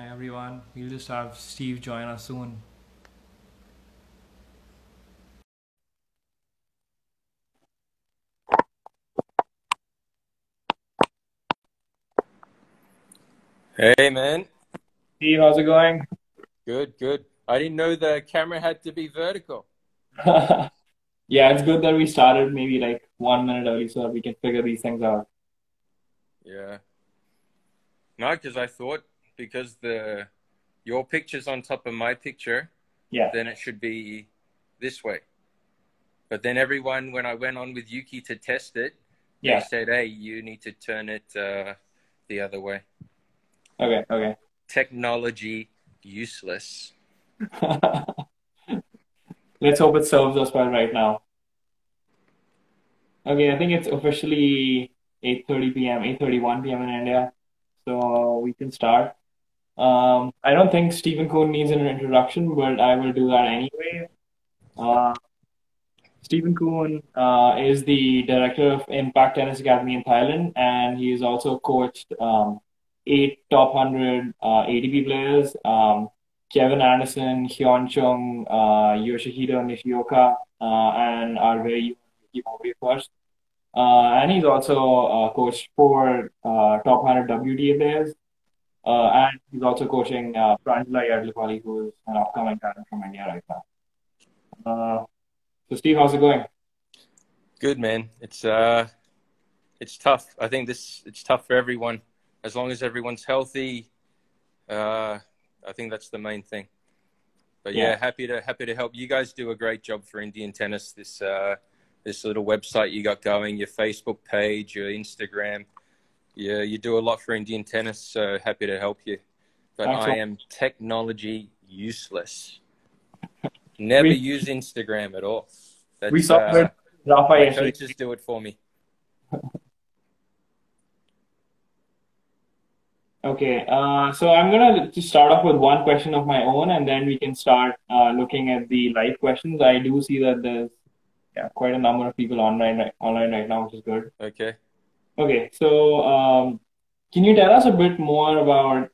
Hi everyone. We'll just have Steve join us soon. Hey man, Steve, how's it going? good, good. I didn't know the camera had to be vertical. Yeah, it's good that we started maybe like 1 minute early so that we can figure these things out. Yeah. No, because I thought because the your picture's on top of my picture, Yeah, then it should be this way. But then everyone, when I went on with Yuki to test it, they yeah. said, "Hey, you need to turn it the other way." Okay, okay. Technology useless. Let's hope it serves us well right now. Okay, I think it's officially 8:30 p.m., 8:31 p.m. in India. So we can start. I don't think Stephen Koon needs an introduction, but I will do that anyway. Uh, Stephen Koon is the director of Impact Tennis Academy in Thailand, and he has also coached eight top 100 ATP players: Kevin Anderson, Hyun Chung, Yoshihito Nishioka, and our very own Yuki Bhambri first. And he's also coached four top 100 WTA players, and he's also coaching Pranjala Yardlipalli, who is an upcoming talent from India right now. So, Steve, how's it going? Good man. It's tough. I think it's tough for everyone. As long as everyone's healthy, uh, I think that's the main thing. But Yeah. yeah, happy to help. You guys do a great job for Indian tennis. This little website you got going, your Facebook page, your Instagram. Yeah, you do a lot for Indian tennis. So happy to help you. But Thanks. I So am technology useless. Never we use Instagram at all. we That's saw with Rafa my yesterday. coaches do it for me. Okay, so I'm gonna just start off with one question of my own, and then we can start looking at the live questions. I do see that there's quite a number of people online right now, which is good. Okay. Okay, so can you tell us a bit more about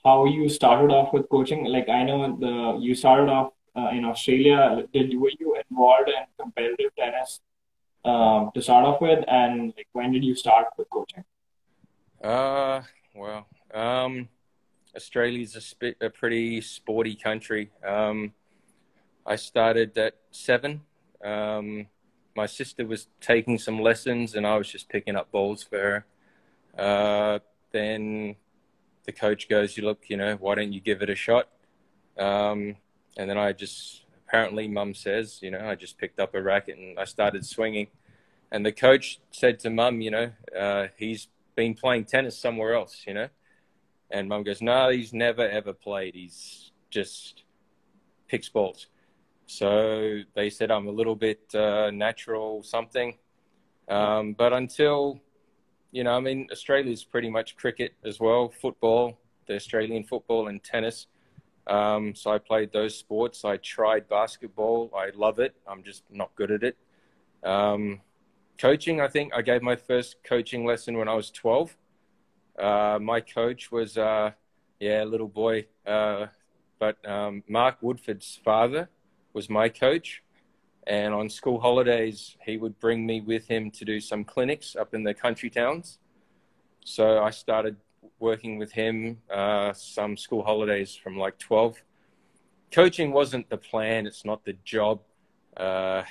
how you started off with coaching? Like I know you started off in Australia. Were you involved in competitive tennis to start off with, and like when did you start with coaching? Uh, well, Australia's a pretty sporty country. I started at 7. Um, my sister was taking some lessons, and I was just picking up balls for her. Then the coach goes, "You look, why don't you give it a shot?" And then apparently, Mum says, I just picked up a racket and I started swinging. And the coach said to Mum, he's been playing tennis somewhere else, And Mum goes, "No, he's never ever played. He's just picks balls." So they said I'm a little bit natural something. Yeah, But until, Australia's pretty much cricket as well, football, the Australian football and tennis. So I played those sports. I tried basketball. I love it. I'm just not good at it. Um, Coaching, I think I gave my first coaching lesson when I was 12. My coach was, a little boy, but Mark Woodford's father was my coach. And on school holidays, he would bring me with him to do some clinics up in the country towns. So I started working with him some school holidays from like 12. Coaching wasn't the plan. It's not the job. Uh,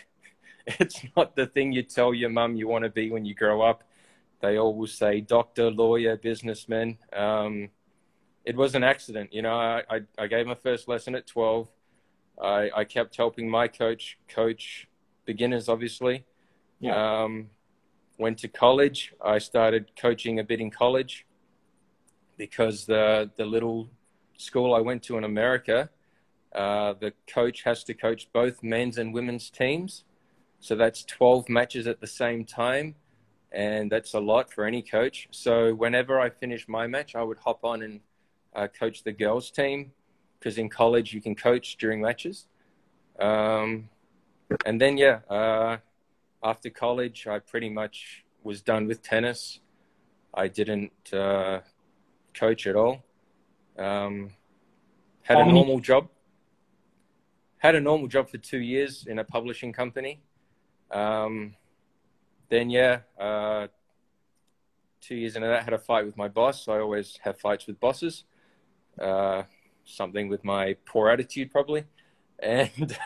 it's not the thing you tell your mum you want to be when you grow up. They always say doctor, lawyer, businessman. It was an accident. I gave my first lesson at 12. I kept helping my coach beginners, obviously. yeah, Um, Went to college. I started coaching a bit in college because the little school I went to in America, the coach has to coach both men's and women's teams. So that's 12 matches at the same time. And that's a lot for any coach. So whenever I finished my match, I would hop on and coach the girls' team because in college you can coach during matches. Um, and then, after college, I pretty much was done with tennis. I didn't coach at all. Had How a many? normal job. Had a normal job for 2 years in a publishing company. Then, yeah, 2 years into that, had a fight with my boss. I always have fights with bosses. Something with my poor attitude, probably. And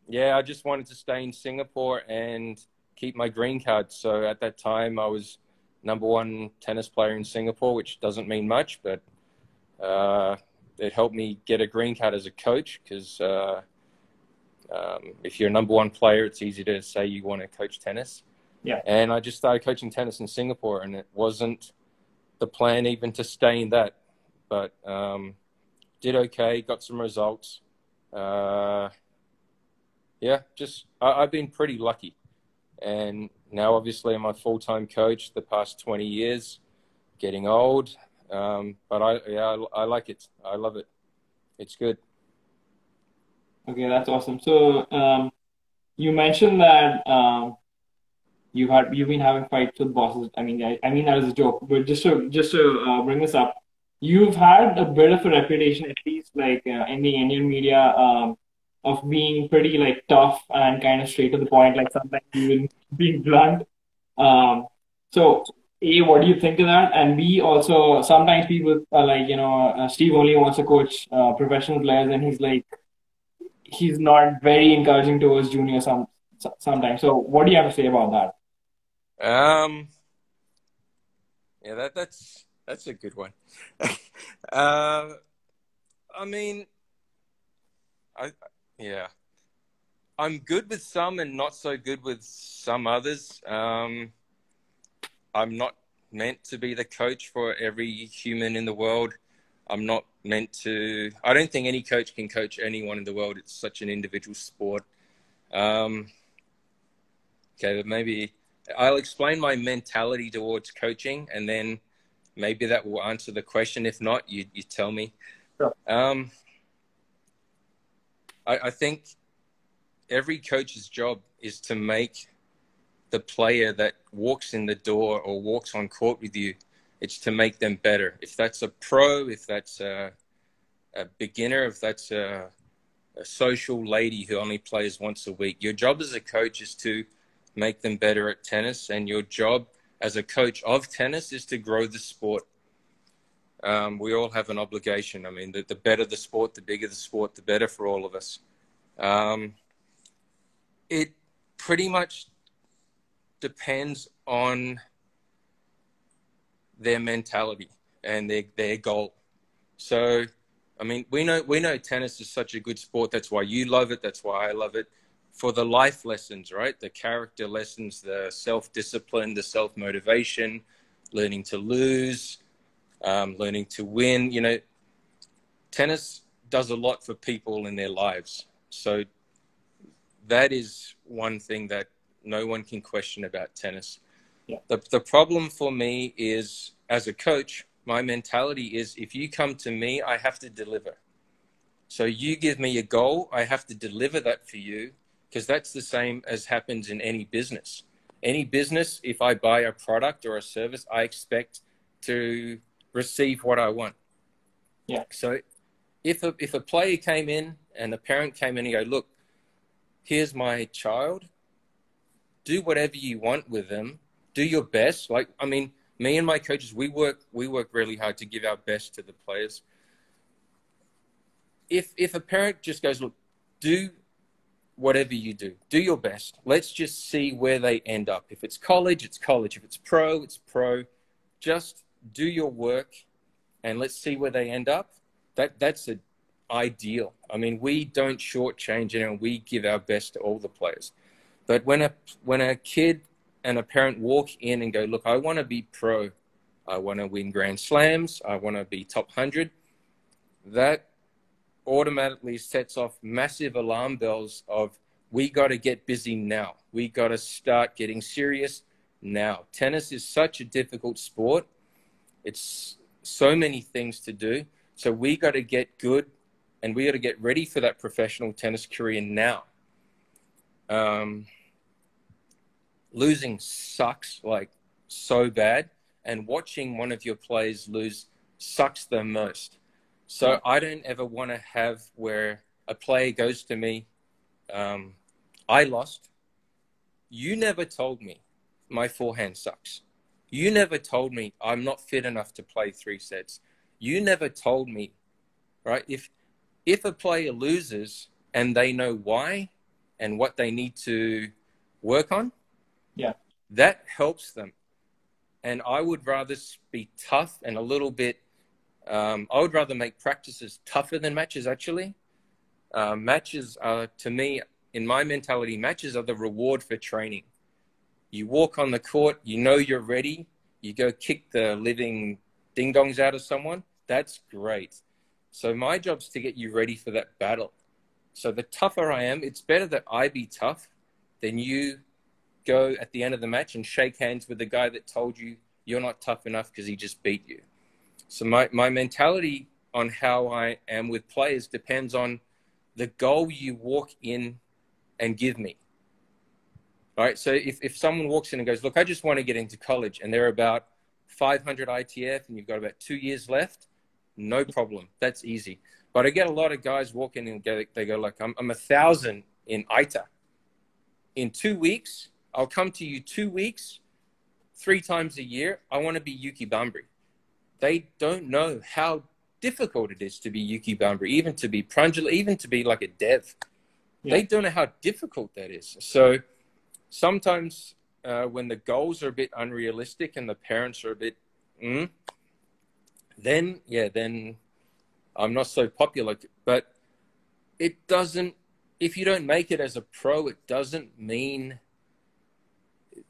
yeah, I just wanted to stay in Singapore and keep my green card. So at that time, I was #1 tennis player in Singapore, which doesn't mean much, but it helped me get a green card as a coach because if you're a #1 player, it's easy to say you want to coach tennis. Yeah. And I just started coaching tennis in Singapore, and it wasn't the plan even to stay in that, but did okay, got some results. Yeah, just I've been pretty lucky. And now obviously I'm a full-time coach the past 20 years, getting old. But I like it. I love it. It's good. Okay, that's awesome. So, you mentioned that you've been having fights with bosses. I mean that as a joke, but just to bring this up, you've had a bit of a reputation, at least like in the Indian media, of being pretty like tough and kind of straight to the point. Like sometimes even being blunt. Um, so A, what do you think of that? And B, also sometimes people are like, Steve only wants to coach professional players, and he's not very encouraging towards junior sometimes. So what do you have to say about that? Um, yeah, that's a good one. uh, I mean, I yeah, I'm good with some and not so good with some others. I'm not meant to be the coach for every human in the world. I'm not meant to. I don't think any coach can coach anyone in the world. It's such an individual sport. Um, okay, but maybe I'll explain my mentality towards coaching, and then maybe that will answer the question. If not, you tell me. Sure. I think every coach's job is to make the player that walks in the door or walks on court with you, it's to make them better. If that's a pro, if that's a beginner, if that's a social lady who only plays once a week, your job as a coach is to make them better at tennis, and your job as a coach of tennis is to grow the sport. We all have an obligation. I mean, the better the sport, the bigger the sport, the better for all of us. It pretty much depends on their mentality and their goal. So, I mean, we know tennis is such a good sport. That's why you love it. That's why I love it. For the life lessons, right? The character lessons, the self-discipline, the self-motivation, learning to lose, learning to win. You know, tennis does a lot for people in their lives. So that is one thing that no one can question about tennis. Yeah. The problem for me is, as a coach, my mentality is if you come to me, I have to deliver. So you give me a goal, I have to deliver that for you, because that's the same as happens in any business. Any business, if I buy a product or a service, I expect to receive what I want. Yeah. So if a player came in and a parent came in and go, look, here's my child, do whatever you want with them, do your best. Like, I mean, me and my coaches, we work really hard to give our best to the players. If a parent just goes, look, do whatever you do your best. Let's just see where they end up. If it's college, it's college. If it's pro, it's pro. Just do your work and let's see where they end up. That's an ideal. I mean, we don't shortchange it, and we give our best to all the players. But when a kid and a parent walk in and go, look, I want to be pro, I want to win Grand Slams, I want to be top 100, that automatically sets off massive alarm bells of, we got to get busy now. We got to start getting serious now. Tennis is such a difficult sport. It's so many things to do. So we got to get good, and we got to get ready for that professional tennis career now. Losing sucks, like, so bad. And watching one of your players lose sucks the most. So I don't ever want to have where a player goes to me, I lost. You never told me my forehand sucks. You never told me I'm not fit enough to play 3 sets. You never told me, right? If a player loses and they know why and what they need to work on, Yeah. that helps them. And I would rather be tough and a little bit, I would rather make practices tougher than matches, actually. Matches are, to me, in my mentality, matches are the reward for training. You walk on the court, you know you're ready, you go kick the living ding-dongs out of someone, that's great. So my job's to get you ready for that battle. So the tougher I am, it's better that I be tough than you go at the end of the match and shake hands with the guy that told you you're not tough enough because he just beat you. So my mentality on how I am with players depends on the goal you walk in and give me. All right. So if someone walks in and goes, look, I just want to get into college, and they're about 500 ITF and you've got about 2 years left, no problem. That's easy. But I get a lot of guys walk in and they go like, I'm 1,000 in ITA. In 2 weeks, I'll come to you 2 weeks, 3 times a year. I want to be Yuki Bhambri. They don't know how difficult it is to be Yuki Bhambri, even to be Pranjal, even to be like a dev. Yeah. They don't know how difficult that is. So sometimes when the goals are a bit unrealistic and the parents are a bit, then I'm not so popular. But it doesn't, if you don't make it as a pro, it doesn't mean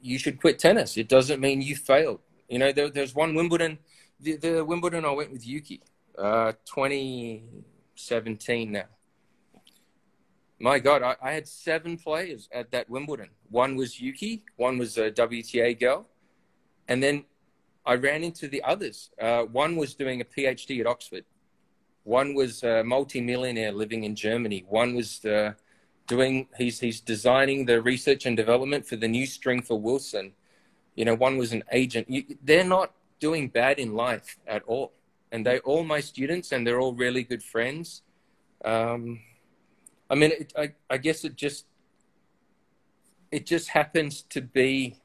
you should quit tennis. It doesn't mean you failed. You know, there's one Wimbledon, the Wimbledon I went with Yuki, 2017 now. My God, I had 7 players at that Wimbledon. One was Yuki, one was a WTA girl, and then I ran into the others. One was doing a PhD at Oxford. One was a multi-millionaire living in Germany. One was he's designing the research and development for the new string for Wilson. You know, one was an agent. They're not doing bad in life at all. And they're all my students, and they're all really good friends. I mean, I guess it just happens to be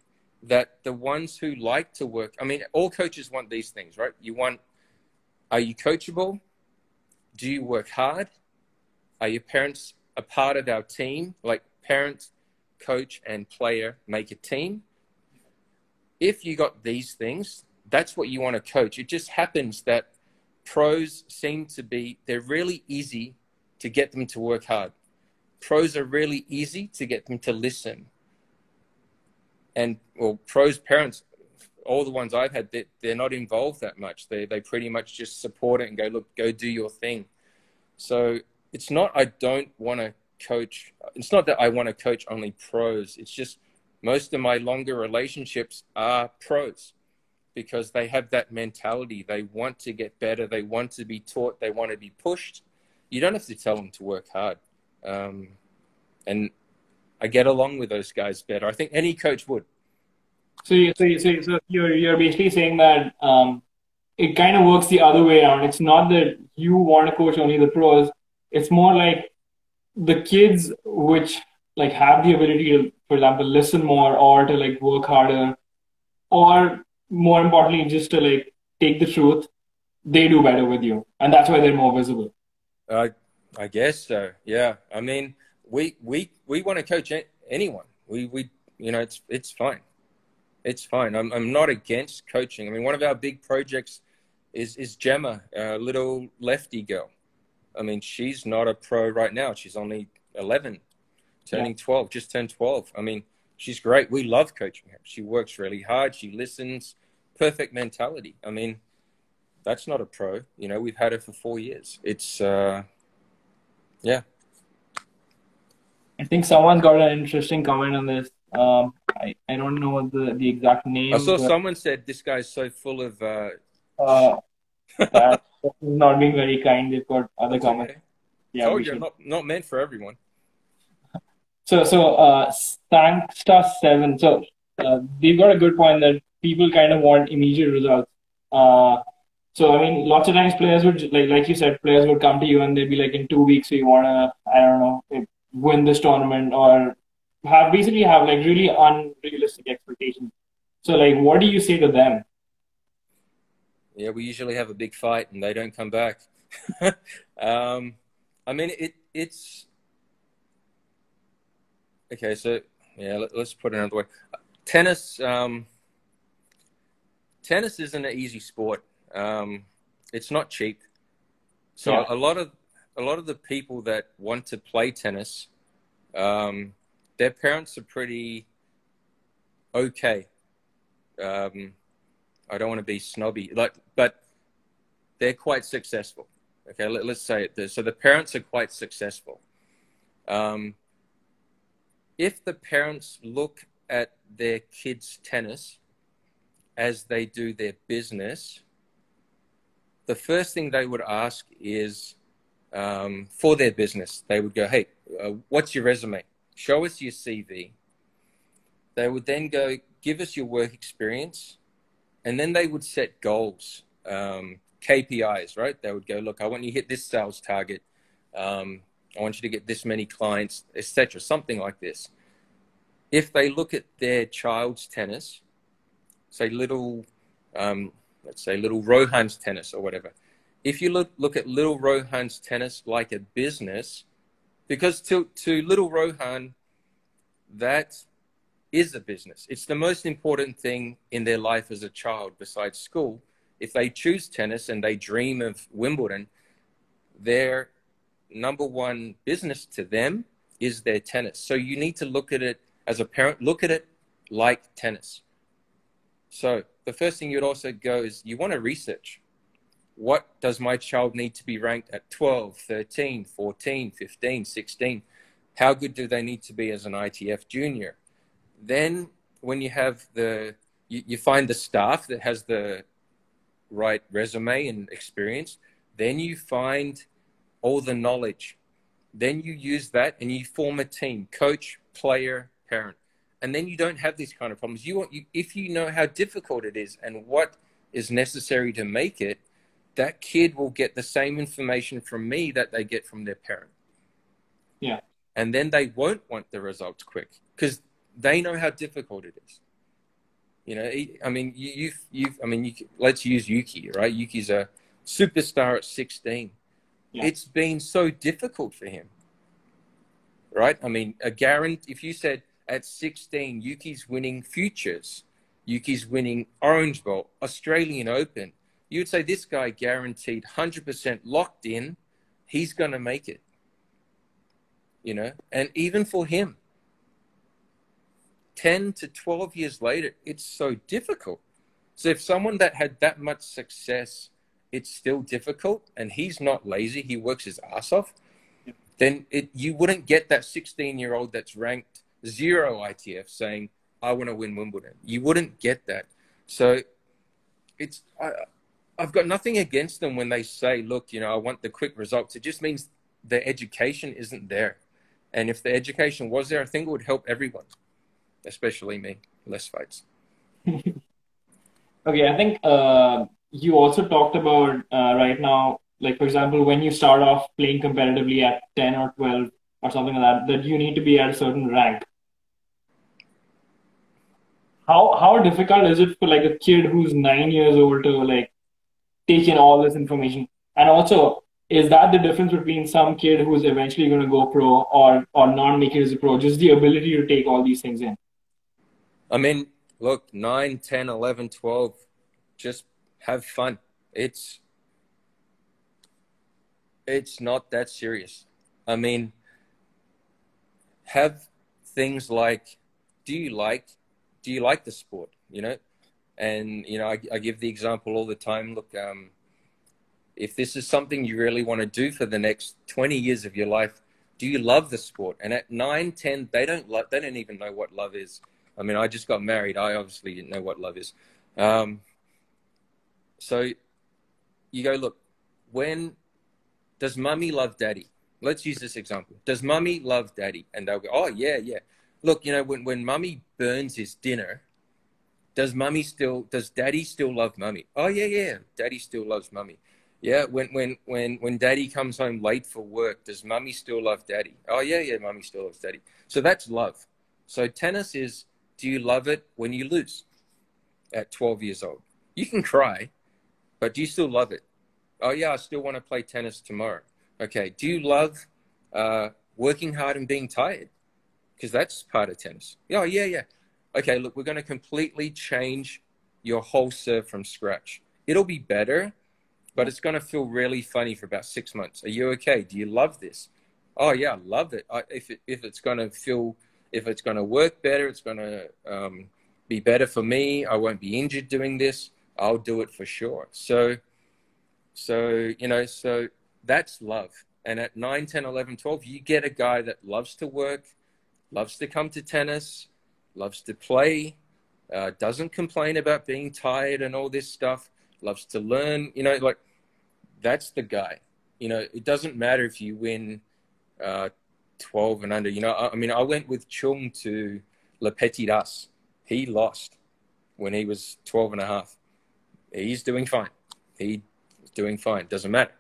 that the ones who like to work, I mean, all coaches want these things, right? Are you coachable? Do you work hard? Are your parents a part of our team? Like parent, coach, and player make a team. If you got these things, that's what you want to coach. It just happens that pros seem to be, they're really easy to get them to work hard. Pros are really easy to get them to listen. And, well, pros' parents, all the ones I've had, they're not involved that much. They pretty much just support it and go, look, go do your thing. So it's not I don't want to coach. It's not that I want to coach only pros. It's just most of my longer relationships are pros because they have that mentality. They want to get better. They want to be taught. They want to be pushed. You don't have to tell them to work hard. And I get along with those guys better. I think any coach would. So you're basically saying that it kind of works the other way around. It's not that you want to coach only the pros. It's more like the kids which like have the ability to, for example, listen more or to like work harder, or more importantly, just to like take the truth. They do better with you, and that's why they're more visible. I guess so. Yeah. I mean, we want to coach anyone. We you know, it's fine. It's fine. I'm not against coaching. I mean, one of our big projects is Gemma, a little lefty girl. I mean, she's not a pro right now. She's only 11, turning 12, just turned 12. I mean, she's great. We love coaching her. She works really hard. She listens. Perfect mentality. I mean, that's not a pro. You know, we've had her for 4 years. It's, yeah. I think someone's got an interesting comment on this. I don't know what the exact name. I saw someone said this guy's so full of. That's not being very kind. They've got other comments. Okay. Yeah, told you, not meant for everyone. So Stankstar7. So they've got a good point that people kind of want immediate results. So I mean, lots of times players would like you said, players would come to you and they'd be like, in 2 weeks we wanna, I don't know, win this tournament or have like really unrealistic expectations. So like, what do you say to them? Yeah, we usually have a big fight and they don't come back. I mean, it's okay. So yeah, let's put it another way. Tennis, tennis isn't an easy sport. It's not cheap. So Yeah, a lot of the people that want to play tennis, their parents are pretty okay. I don't want to be snobby, but they're quite successful. Okay, let's say it this. So the parents are quite successful. Um, if the parents look at their kids' tennis as they do their business, the first thing they would ask is for their business. They would go, hey, what's your resume? Show us your CV. They would then go, give us your work experience. And then they would set goals, KPIs, right? They would go, look, I want you to hit this sales target. I want you to get this many clients, etc. Something like this. If they look at their child's tennis, say let's say little Rohan's tennis or whatever. If you look at little Rohan's tennis like a business, because to little Rohan, that is a business. It's the most important thing in their life as a child besides school. If they choose tennis and they dream of Wimbledon, their number one business to them is their tennis. So you need to look at it as a parent, look at it like tennis. So the first thing you'd also go is you want to research. What does my child need to be ranked at 12, 13, 14, 15, 16? How good do they need to be as an ITF junior? Then when you have you find the staff that has the right resume and experience, then you find all the knowledge. Then you use that and you form a team, coach, player, parent. And then you don't have these kind of problems. If you know how difficult it is and what is necessary to make it, that kid will get the same information from me that they get from their parent. yeah, And then they won't want the results quick because they know how difficult it is. You know, I mean, let's use Yuki, right? Yuki's a superstar at 16. yeah, It's been so difficult for him, right? I mean, if you said at 16, Yuki's winning futures, Yuki's winning Orange Bowl, Australian Open, you would say this guy guaranteed 100% locked in, he's going to make it, you know? And even for him, 10 to 12 years later, it's so difficult. So if someone that had that much success, it's still difficult, and he's not lazy, he works his ass off, then you wouldn't get that 16-year-old that's ranked 0 ITF saying, I want to win Wimbledon. You wouldn't get that. So I've got nothing against them when they say, look, you know, I want the quick results. It just means the education isn't there. And if the education was there, I think it would help everyone, especially me. Less fights. Okay, I think you also talked about right now, like for example, when you start off playing competitively at 10 or 12 or something like that, that you need to be at a certain rank. How difficult is it for like a kid who's 9 years old to like take in all this information? And also, is that the difference between some kid who's eventually going to go pro or not make it as a pro? Just the ability to take all these things in. I mean, look, 9, 10, 11, 12, just have fun. It's not that serious. I mean, have things like, do you like the sport, you know? And, you know, I give the example all the time. Look, if this is something you really want to do for the next 20 years of your life, do you love the sport? And at 9, 10, they don't even know what love is. I mean, I just got married. I obviously didn't know what love is. So you go, look, when does mummy love daddy? Let's use this example. Does mummy love daddy? And they'll go, oh, yeah, yeah. Look, you know, when mummy burns his dinner, does daddy still love mummy? Oh yeah, yeah, daddy still loves mummy. Yeah, when daddy comes home late for work, does mummy still love daddy? Oh yeah, yeah, mummy still loves daddy. So that's love. So tennis is, do you love it when you lose at 12 years old? You can cry, but do you still love it? Oh yeah, I still want to play tennis tomorrow. Okay, do you love working hard and being tired? Because that's part of tennis. Oh yeah, yeah. Okay, look, we're going to completely change your whole serve from scratch. It'll be better, but it's going to feel really funny for about 6 months. Are you okay? Do you love this? Oh yeah, I love it. If it's going to feel, if it's going to work better, it's going to be better for me. I won't be injured doing this. I'll do it for sure. So that's love. And at 9, 10, 11, 12, you get a guy that loves to work, loves to come to tennis, loves to play, doesn't complain about being tired and all this stuff, loves to learn, like that's the guy. It doesn't matter if you win 12 and under. I went with Chung to Le Petit As. He lost when he was 12 and a half. He's doing fine. He's doing fine. Doesn't matter.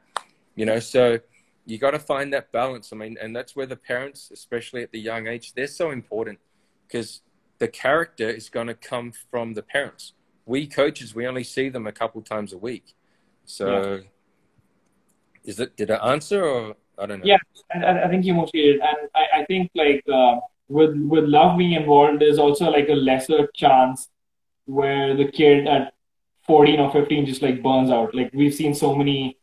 So you got to find that balance. And that's where the parents, especially at the young age, they're so important, because the character is going to come from the parents. We coaches, we only see them a couple times a week. So did I answer, or I don't know? Yeah, I think you mostly did. And I think like with love being involved, there's also like a lesser chance where the kid at 14 or 15 just like burns out. Like we've seen so many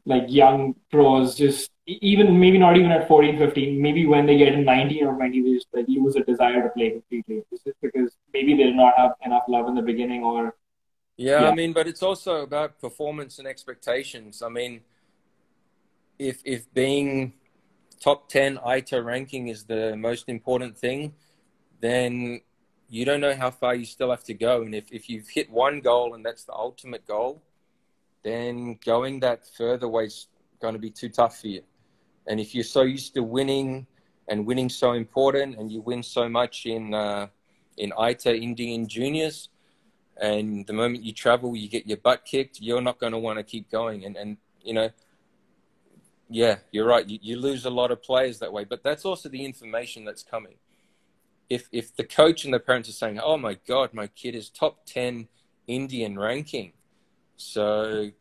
like young pros just even maybe not even at 14, 15, maybe when they get in 19 or 20, they just like lose a desire to play completely. It's just because maybe they did not have enough love in the beginning, or yeah. But it's also about performance and expectations. If being top 10 ITA ranking is the most important thing, then you don't know how far you still have to go. And if you've hit one goal and that's the ultimate goal, then going that further way is going to be too tough for you. And if you're so used to winning, and winning so important, and you win so much in ITA Indian juniors, and the moment you travel, you get your butt kicked, you're not going to want to keep going. And yeah, you're right. You lose a lot of players that way, but that's also the information that's coming. If the coach and the parents are saying, oh my God, my kid is top 10 Indian ranking, so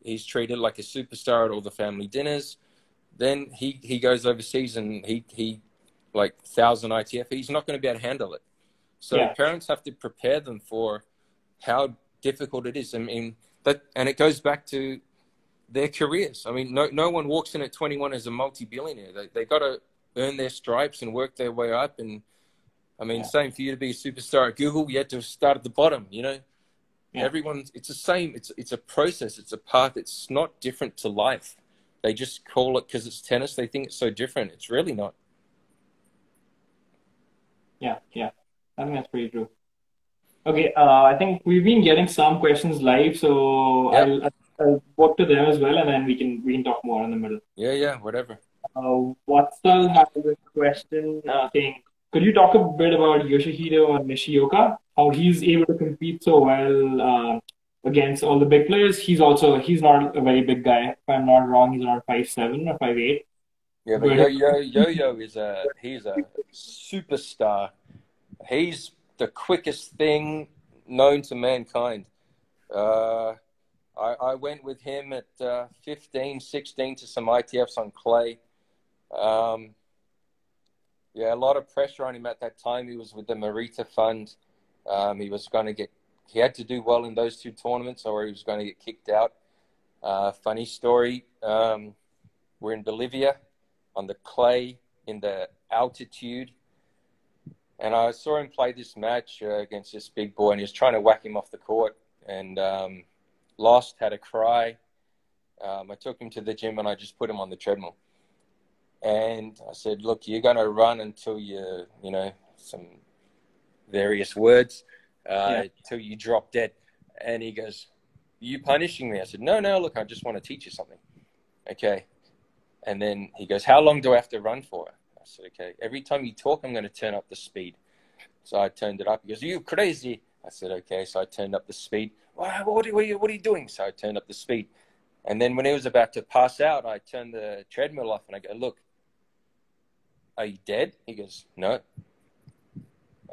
he's treated like a superstar at all the family dinners, then he goes overseas and he like 1,000 ITF, he's not going to be able to handle it. So parents have to prepare them for how difficult it is. And it goes back to their careers. No one walks in at 21 as a multi-billionaire. They got to earn their stripes and work their way up. And same for you to be a superstar at Google, you had to start at the bottom, Everyone's, it's the same. It's a process. It's a path. It's not different to life. They just call it, because it's tennis, they think it's so different. It's really not. Yeah. I think that's pretty true. Okay, I think we've been getting some questions live, so I'll work to them as well, and then we can talk more in the middle. Yeah, whatever. Watson has a question saying, could you talk a bit about Yoshihito Nishioka? How he's able to compete so well against all the big players. He's not a very big guy. If I'm not wrong, he's around 5'7" or 5'8". Yeah, but Yo-Yo he's a superstar. He's the quickest thing known to mankind. I went with him at 15, 16 to some ITFs on clay. A lot of pressure on him at that time. He was with the Marita Fund. He had to do well in those two tournaments or he was going to get kicked out. Funny story. We're in Bolivia on the clay in the altitude. And I saw him play this match against this big boy, and he was trying to whack him off the court and lost, had a cry. I took him to the gym and I just put him on the treadmill. And I said, look, you're going to run until some various words, till you drop dead. And he goes, are you punishing me? I said, no, look, I just want to teach you something. Okay. And then he goes, how long do I have to run for? I said, okay, every time you talk, I'm going to turn up the speed. So I turned it up. He goes, are you crazy? I said, okay. So I turned up the speed. Wow, what are you doing? So I turned up the speed. And then when he was about to pass out, I turned the treadmill off and I go, look, are you dead? He goes, no,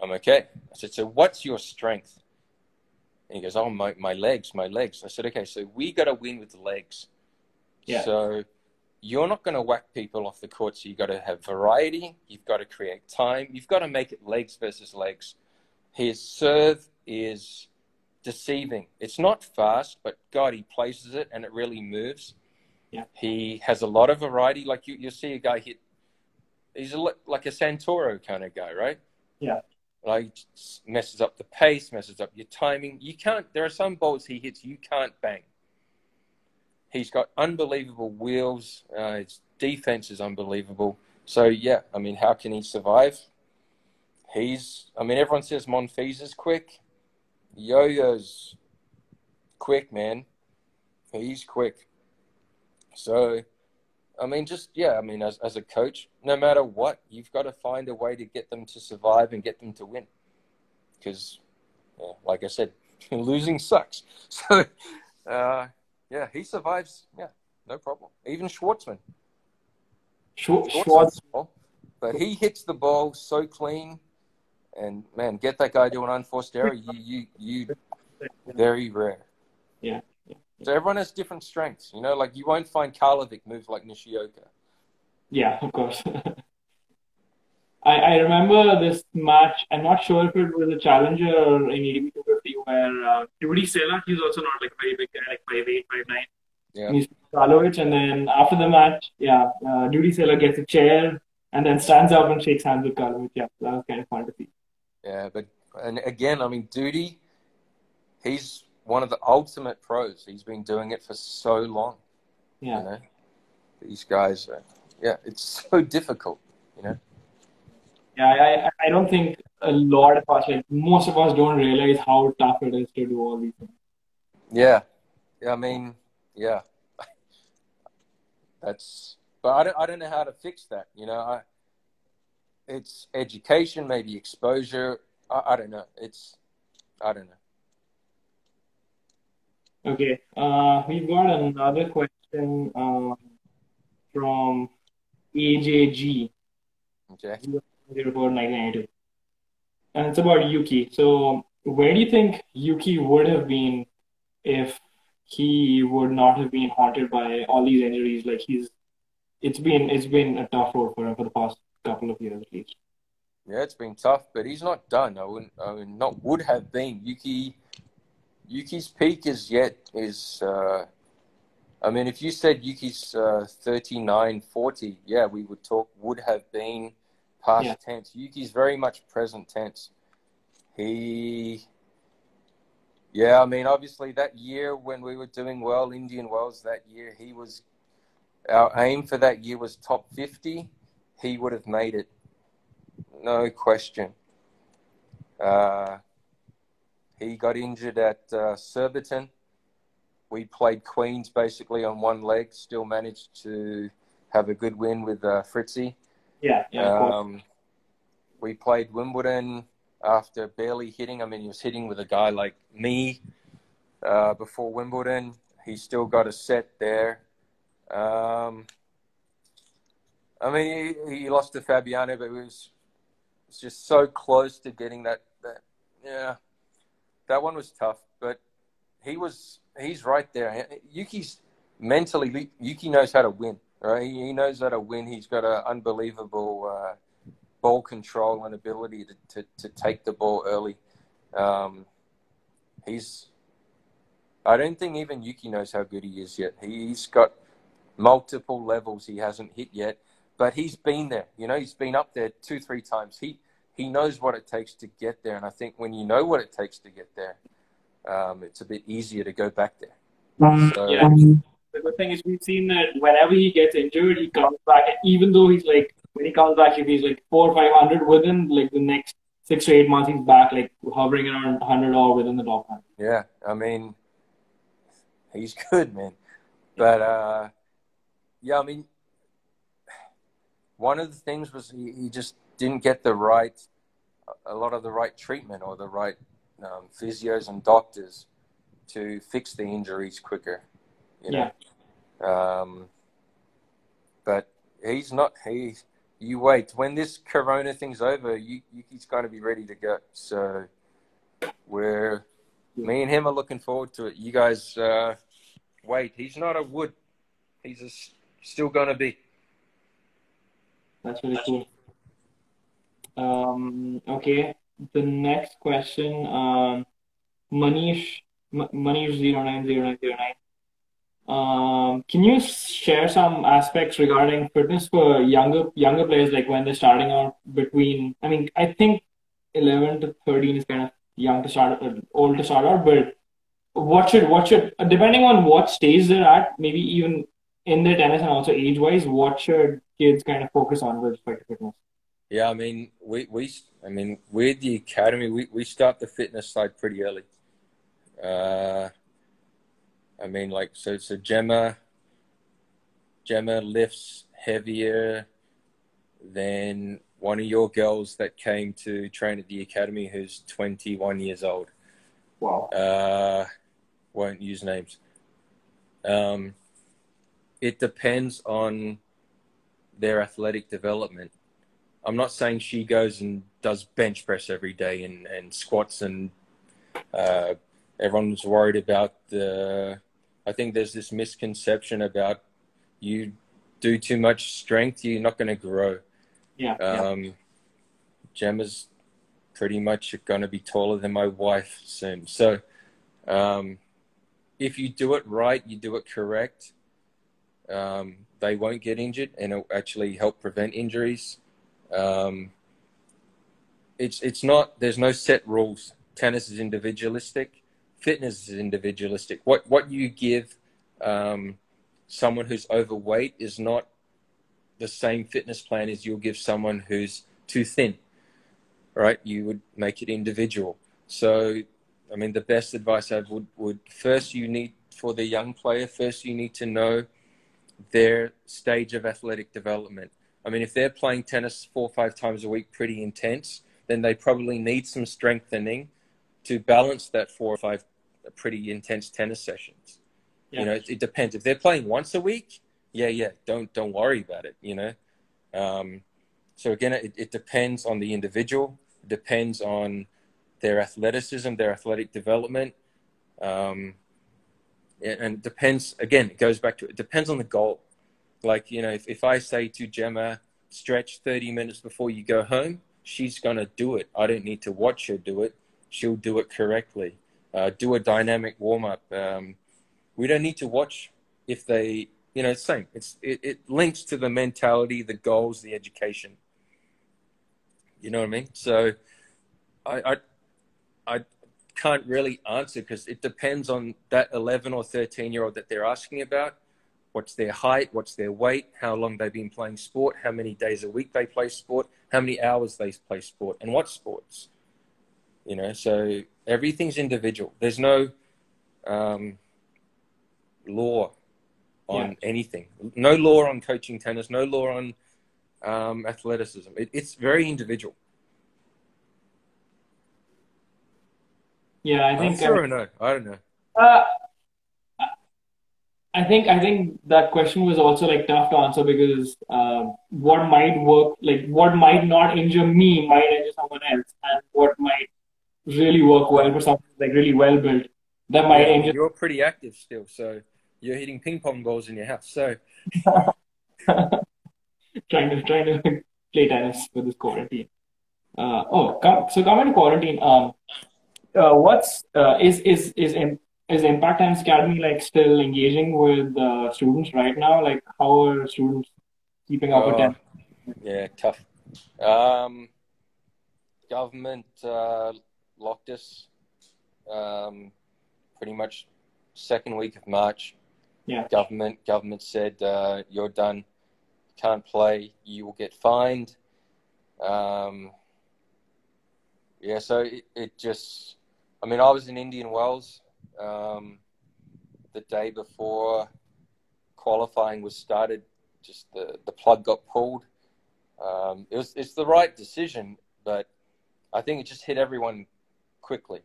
I'm okay. I said, so what's your strength? And he goes, oh, my legs. I said, okay, so we got to win with the legs. Yeah. So you're not going to whack people off the court. So you got to have variety. You've got to create time. You've got to make it legs versus legs. His serve is deceiving. It's not fast, but God, he places it and it really moves. Yeah. He has a lot of variety. Like you'll see a guy hit. He's like a Santoro kind of guy, right? Yeah. Like messes up the pace, messes up your timing. You can't. There are some balls he hits you can't bang. He's got unbelievable wheels. His defense is unbelievable. So yeah, I mean, how can he survive? Everyone says Monfils is quick. Yo-Yo's quick, man. He's quick. So, as a coach, no matter what, you've got to find a way to get them to survive and get them to win. Because, like I said, losing sucks. So, he survives. Yeah, no problem. Even Schwartzman. Schwartz. But he hits the ball so clean. And, man, get that guy doing unforced error, you very rare. Yeah. So everyone has different strengths, like you won't find Karlovic move like Nishioka. Yeah, of course. I remember this match. I'm not sure if it was a challenger or in ADB 250 where Rudy Sela, he's also not like a very big guy, like 5'8", 5'9". Yeah. He's Karlovic, and then after the match, Rudy Sela gets a chair and then stands up and shakes hands with Karlovic. Yeah, that was kind of fun to see. Yeah, and again, Duty, he's one of the ultimate pros. He's been doing it for so long. Yeah. These guys, it's so difficult, Yeah, I don't think a lot of us, like most of us, don't realize how tough it is to do all these things. Yeah. But I don't know how to fix that. It's education, maybe exposure. I don't know. I don't know. Okay, we've got another question from AJG. Okay. 04992. And it's about Yuki. So, where do you think Yuki would have been if he would not have been haunted by all these injuries? Like it's been a tough road for him for the past couple of years at least. Yeah, it's been tough, but he's not done. Not would have been. Yuki's peak if you said Yuki's 39, 40, yeah, we would talk would have been past tense. Yuki's very much present tense. Obviously that year when we were doing well, Indian Wells that year, our aim for that year was top 50. He would have made it. No question. He got injured at Surbiton. We played Queens basically on one leg, still managed to have a good win with Fritzy. We played Wimbledon after barely hitting. He was hitting with a guy like me before Wimbledon. He still got a set there. He lost to Fabiano, but it was just so close to getting that. That one was tough, but he's right there. Yuki's mentally, Yuki knows how to win, right? He knows how to win. He's got an unbelievable ball control and ability to take the ball early. I don't think even Yuki knows how good he is yet. He's got multiple levels he hasn't hit yet, but he's been there. He's been up there 2-3 times. He knows what it takes to get there, and I think when you know what it takes to get there, it's a bit easier to go back there. So, yeah. The good thing is we've seen that whenever he gets injured, he comes back. Even though when he comes back, if he's like 400 or 500 within like the next 6 to 8 months, he's back like hovering around 100 or within the top 100. Yeah, he's good, man. But one of the things was he just didn't get a lot of the right treatment or the right physios and doctors to fix the injuries quicker, you know. But he's not. You wait. When this Corona thing's over, Yuki's going to be ready to go. So me and him are looking forward to it. You guys wait. He's not a wood. He's still going to be. That's really cool. Okay. The next question, Manish 090909. Can you share some aspects regarding fitness for younger players, like when they're starting out between, I mean, I think 11 to 13 is kind of young to start, old to start out, but what should, depending on what stage they're at, maybe even in their tennis and also age-wise, what should kids kind of focus on with respect to fitness? Yeah, I mean, we're the academy. We start the fitness side pretty early. I mean, like, so Gemma lifts heavier than one of your girls that came to train at the academy who's 21 years old. Wow. Won't use names. It depends on their athletic development. I'm not saying she goes and does bench press every day and squats and everyone's worried about I think there's this misconception about you do too much strength, you're not going to grow. Yeah. Gemma's pretty much going to be taller than my wife soon. So if you do it right, you do it correct, they won't get injured and it'll actually help prevent injuries. It's not, there's no set rules. Tennis is individualistic. Fitness is individualistic. What you give someone who's overweight is not the same fitness plan as you'll give someone who's too thin, right? You would make it individual. So, I mean, the best advice I would first for the young player, first you need to know their stage of athletic development. I mean, if they're playing tennis 4 or 5 times a week, pretty intense, then they probably need some strengthening to balance that 4 or 5 pretty intense tennis sessions. Yeah. You know, it depends. If they're playing once a week, don't worry about it, you know. So again, it depends on the individual. It depends on their athleticism, their athletic development. And it depends, again, it goes back to, it depends on the goal. Like, you know, if I say to Gemma, stretch 30 minutes before you go home, she's going to do it. I don't need to watch her do it. She'll do it correctly. Do a dynamic warm-up. We don't need to watch if they, you know, it's the same. It links to the mentality, the goals, the education. You know what I mean? So I can't really answer because it depends on that 11 or 13-year-old that they're asking about. What's their height? What's their weight? How long they've been playing sport? How many days a week they play sport? How many hours they play sport? And what sports? You know, so everything's individual. There's no law on anything. No law on coaching tennis. No law on athleticism. It's very individual. Yeah, I think. Sure or no? I don't know. I think that question was also like tough to answer because what might work, like what might not injure me, might injure someone else, and what might really work well for someone like really well built, that might injure. You're pretty active still, so you're hitting ping pong balls in your house. So trying to play tennis with this quarantine. So coming to quarantine, what's is Impact Times Academy like still engaging with students right now? Like, how are students keeping up with them? Yeah, tough. Government locked us pretty much second week of March. Yeah. Government said you're done, can't play, you will get fined. So it just, I mean, I was in Indian Wells the day before qualifying was started. Just the plug got pulled. It's the right decision, but I think it just hit everyone quickly.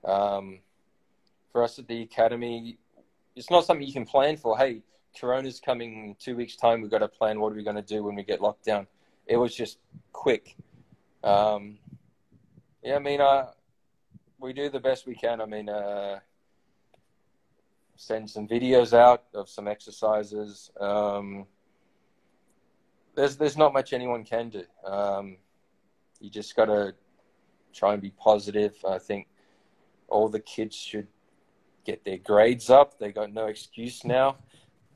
For us at the academy, it's not something you can plan for. Hey, Corona's coming in 2 weeks' time. We've got to plan what are we going to do when we get locked down. It was just quick. Yeah, I mean, we do the best we can. I mean, send some videos out of some exercises. There's not much anyone can do. You just got to try and be positive. I think all the kids should get their grades up. They got no excuse now.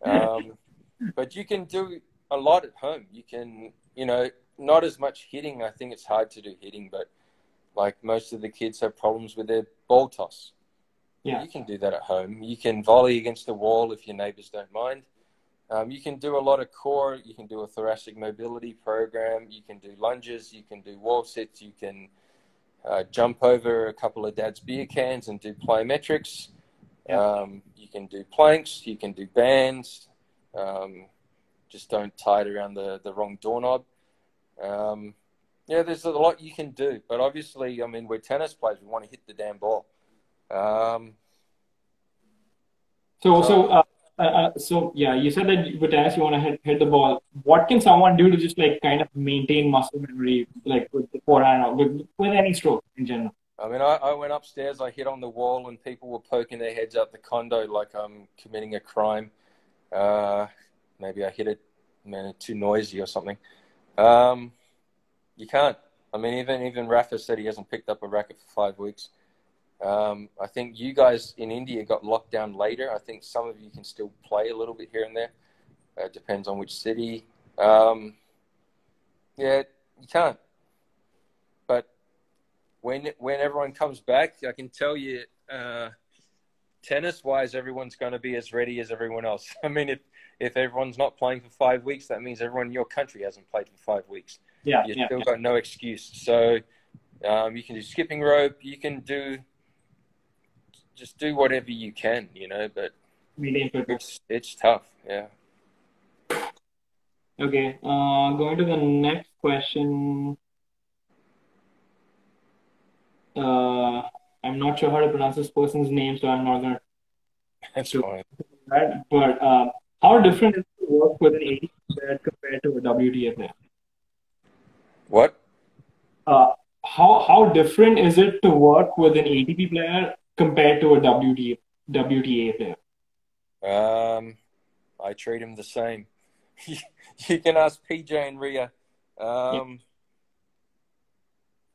But you can do a lot at home. You can, not as much hitting. I think it's hard to do hitting, but like most of the kids have problems with their ball toss. Yeah. You can do that at home. You can volley against the wall if your neighbors don't mind. You can do a lot of core. You can do a thoracic mobility program. You can do lunges. You can do wall sits. You can jump over a couple of dad's beer cans and do plyometrics. Yeah. You can do planks. You can do bands. Just don't tie it around the wrong doorknob. Yeah, there's a lot you can do. But obviously, I mean, we're tennis players. We want to hit the damn ball. So yeah, you said that with tennis you want to hit the ball. What can someone do to just like kind of maintain muscle memory, like with the forehand or with any stroke in general? I mean, I went upstairs, I hit on the wall, and people were poking their heads out the condo like I'm committing a crime. Maybe I hit it, man, too noisy or something. You can't. I mean, even Rafa said he hasn't picked up a racket for 5 weeks. I think you guys in India got locked down later. I think some of you can still play a little bit here and there. Depends on which city. Yeah, you can't. But when everyone comes back, I can tell you, tennis-wise, everyone's going to be as ready as everyone else. I mean, if everyone's not playing for 5 weeks, that means everyone in your country hasn't played for 5 weeks. Yeah, You've still got no excuse. So you can do skipping rope. You can just do whatever you can, but it's tough. Yeah. Okay. Going to the next question. I'm not sure how to pronounce this person's name, so I'm not gonna That's do fine. that. But how different is it to work with an ATP player compared to a WTA player? What? How different is it to work with an ATP player compared to a WTA player? I treat him the same. You can ask PJ and Ria. I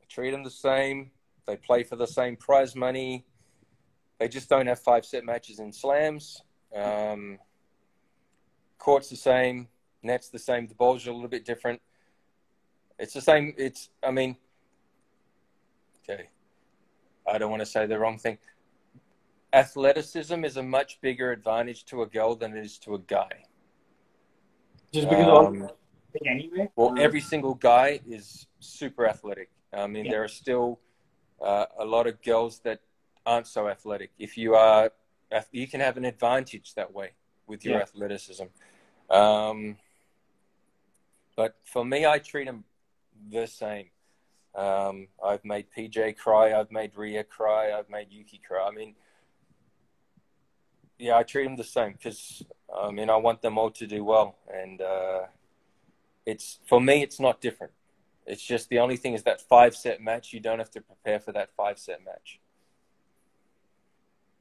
treat them the same. They play for the same prize money. They just don't have 5-set matches in slams. Court's the same. Net's the same. The balls are a little bit different. It's the same. Okay. I don't want to say the wrong thing. Athleticism is a much bigger advantage to a girl than it is to a guy. Just because anyway? Well, every single guy is super athletic. I mean, there are still a lot of girls that aren't so athletic. If you are, you can have an advantage that way with your athleticism. But for me, I treat them the same. I've made PJ cry. I've made Ria cry. I've made Yuki cry. I mean, yeah, I treat them the same because, I want them all to do well. And for me, it's not different. It's just the only thing is that 5-set match. You don't have to prepare for that 5-set match.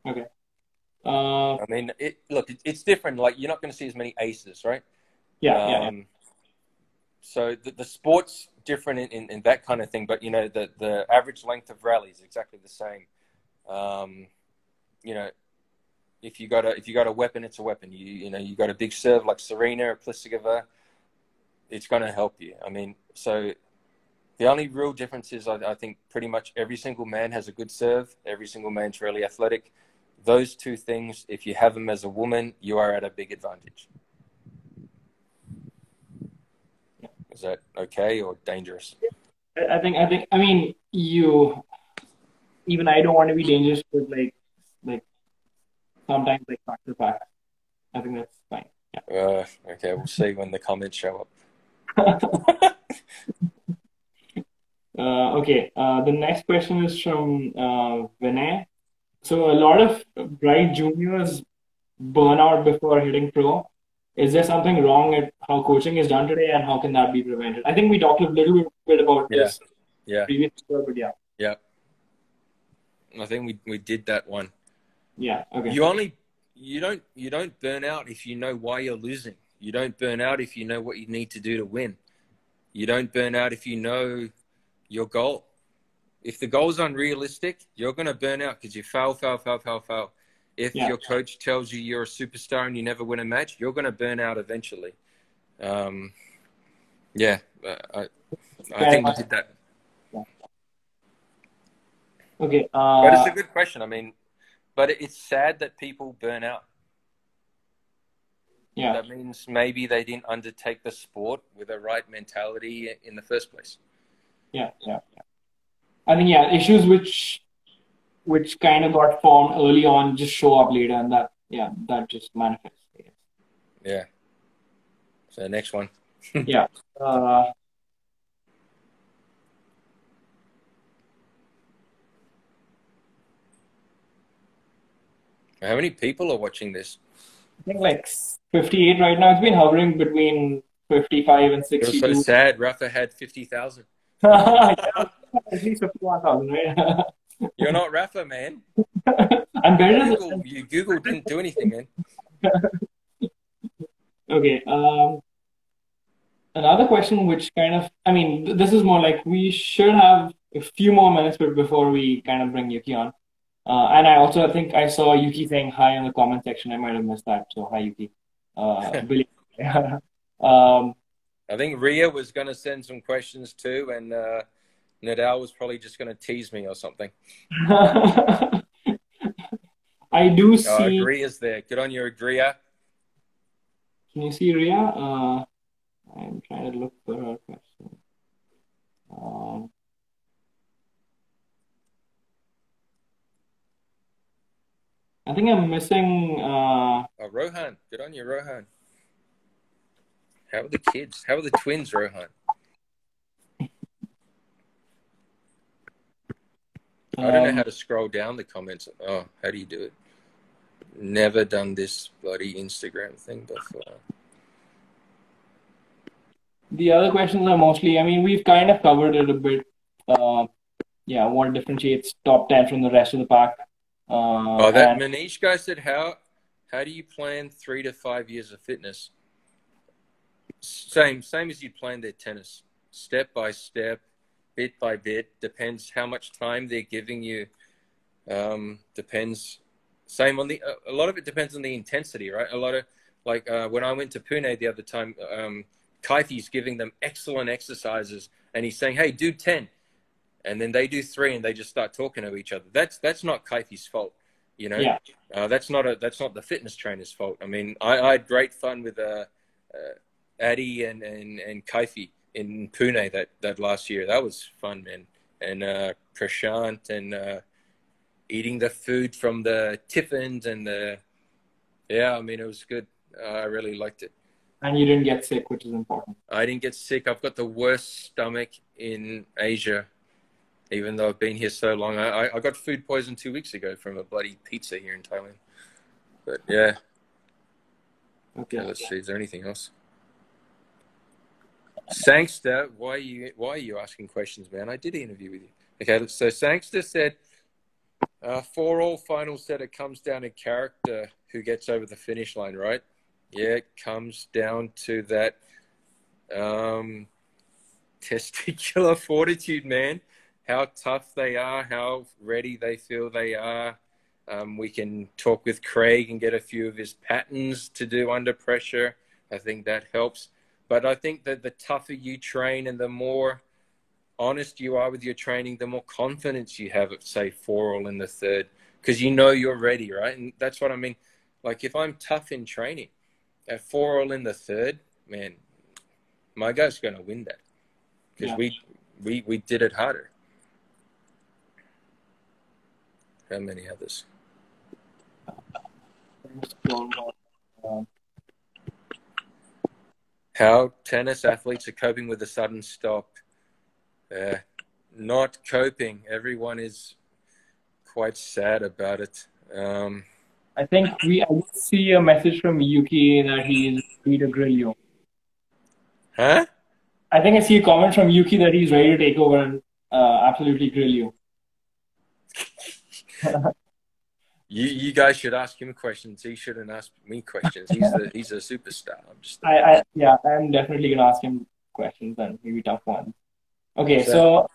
Okay. It's different. Like, you're not going to see as many aces, right? Yeah. So the sport's different in that kind of thing, but the average length of rally is exactly the same. If you got a weapon, it's a weapon. You got a big serve like Serena or Pliskova, it's going to help you. I mean, so the only real difference is I think pretty much every single man has a good serve. Every single man's really athletic. Those two things, if you have them as a woman, you are at a big advantage. Is that okay or dangerous? I mean, even I don't want to be dangerous with like sometimes like factor facts. I think that's fine. Yeah. Okay, we'll see when the comments show up. Okay. The next question is from Vinay. So a lot of bright juniors burn out before hitting pro. Is there something wrong at how coaching is done today, and how can that be prevented? I think we talked a little bit about Yeah, this yeah, previously, but yeah, yeah. I think we did that one. yeah, okay, You don't burn out if you know why you're losing. You don't burn out if you know what you need to do to win. You don't burn out if you know your goal. If the goal's unrealistic, you're going to burn out because you fail, fail, fail, fail, fail. If yeah. your coach tells you you're a superstar and you never win a match, you're going to burn out eventually. Um, yeah, I Fair think we enough. did that. Yeah. Okay. But it's a good question. I mean, but it's sad that people burn out. Yeah, That means maybe they didn't undertake the sport with the right mentality in the first place. yeah, yeah. I think yeah, issues which kind of got formed early on just show up later, and that yeah, that just manifests. I guess. Yeah. So next one. Yeah. Uh, How many people are watching this? I think like 58 right now. It's been hovering between 55 and It was so 62. sad. Rafa had 50,000. Yeah, at least 51,000, right? You're not Rafa, man. I'm You better Google, than. you Google didn't do anything, man. Okay. Another question, which kind of, I mean, this is more like we should have a few more minutes before we kind of bring Yuki on. And I also I think I saw Yuki saying hi in the comment section. I might have missed that. So hi, Yuki. Billy. um, I think Ria was going to send some questions too, and Nadal was probably just going to tease me or something. I do Oh, see. Agria's there. Good on you, Agria. Can you see Ria? I'm trying to look for her question. Um, I think I'm missing. Oh, Rohan. Good on you, Rohan. How are the kids? How are the twins, Rohan? I don't know how to scroll down the comments. Oh, how do you do it? Never done this bloody Instagram thing before. The other questions are mostly. I mean, we've kind of covered it a bit. Yeah, what differentiates top 10 from the rest of the pack? Oh, that And Manish guy said, how do you plan 3 to 5 years of fitness? Same as you plan their tennis, step by step, bit by bit. Depends how much time they're giving you. Depends. Same on a lot of it depends on the intensity, right? A lot of when I went to Pune the other time, Kaifi's giving them excellent exercises, and he's saying, "Hey, do 10," and then they do 3, and they just start talking to each other. That's not Kaifi's fault, you know. yeah, That's not the fitness trainer's fault. I mean, I had great fun with Addy and Kaifi in Pune that last year. That was fun, man. And Prashant and eating the food from the tiffins and I mean, it was good. I really liked it. and you didn't get sick, which is important. I didn't get sick. I've got the worst stomach in Asia, even though I've been here so long. I got food poisoned 2 weeks ago from a bloody pizza here in Thailand. But yeah. Okay. Let's see. Is there anything else? Sangster, why are you asking questions, man? I did interview with you. Okay, so Sangster said, for all final set, it comes down to character who gets over the finish line, right? Yeah, it comes down to that testicular fortitude, man. How tough they are, how ready they feel they are. We can talk with Craig and get a few of his patterns to do under pressure. I think that helps. But I think that the tougher you train and the more honest you are with your training, the more confidence you have at, say, 4 all in the third, because you know you're ready, right? And that's what I mean. Like, if I'm tough in training at 4 all in the third, man, my guy's going to win that because we did it harder. How many others? How tennis athletes are coping with a sudden stop. Not coping. Everyone is quite sad about it. I think I did see a message from Yuki that he's ready to grill you. Huh? I think I see a comment from Yuki that he's ready to take over and absolutely grill you. You guys should ask him questions. He shouldn't ask me questions. He's a superstar. Yeah, I'm definitely gonna ask him questions and maybe tough ones. Okay, So,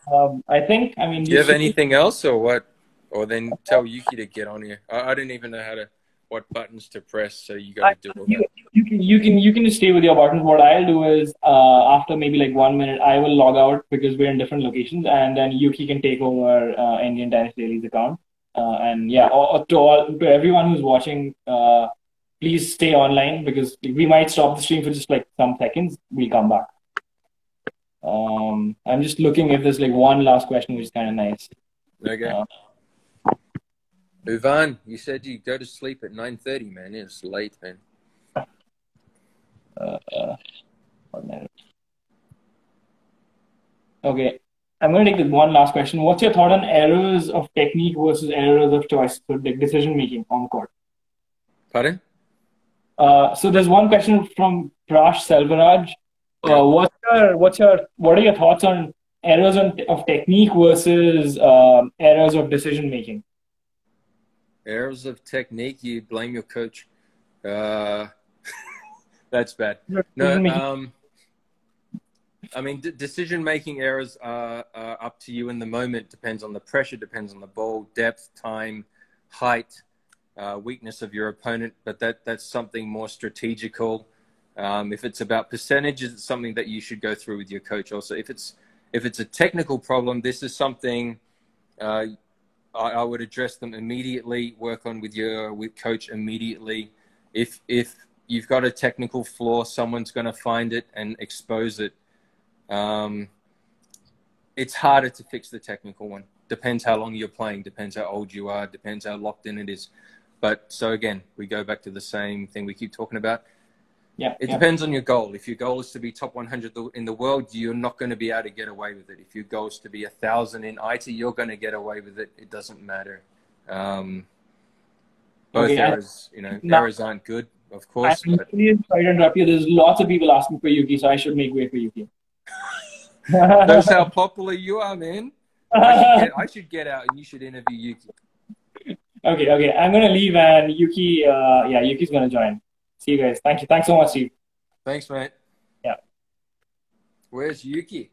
I think do you have anything else or what? Or then tell Yuki to get on here. I don't even know what buttons to press, so you got to do all that. You can just stay with your buttons. What I'll do is after maybe like 1 minute, I will log out because we're in different locations, and then Yuki can take over Indian Tennis Daily's account. And yeah, to everyone who's watching, please stay online because we might stop the stream for just like some seconds. We'll come back. I'm just looking if there's like one last question, which is kind of nice. Okay. Uvan, you said you go to sleep at 9:30, man. It's late, man. Okay, I'm going to take one last question. What's your thought on errors of technique versus errors of choice, so decision making on the court? Pardon? So there's one question from Prash Selvaraj. What are your thoughts on errors of technique versus errors of decision making? Errors of technique, you blame your coach. That's bad. No, I mean, decision-making errors are up to you in the moment. Depends on the pressure, depends on the ball, depth, time, height, weakness of your opponent. But that's something more strategical. If it's about percentages, it's something that you should go through with your coach. Also, if it's a technical problem, this is something I would address them immediately. Work on with coach immediately. If you've got a technical flaw, someone's going to find it and expose it. It's harder to fix the technical one. Depends how long you're playing, depends how old you are, depends how locked in it is. But so again, we go back to the same thing we keep talking about. It depends on your goal. If your goal is to be top 100 in the world, you're not going to be able to get away with it. If your goal is to be 1,000 in IT, you're going to get away with it. It doesn't matter. Both errors, errors aren't good, of course. I'm really sorry to interrupt you. There's lots of people asking for Yuki, so I should make way for Yuki. That's how popular you are, man. I should get out and you should interview Yuki. Okay. I'm going to leave and Yuki, Yuki's going to join. See you guys. Thank you. Thanks so much, Steve. Thanks, mate. Yeah. Where's Yuki?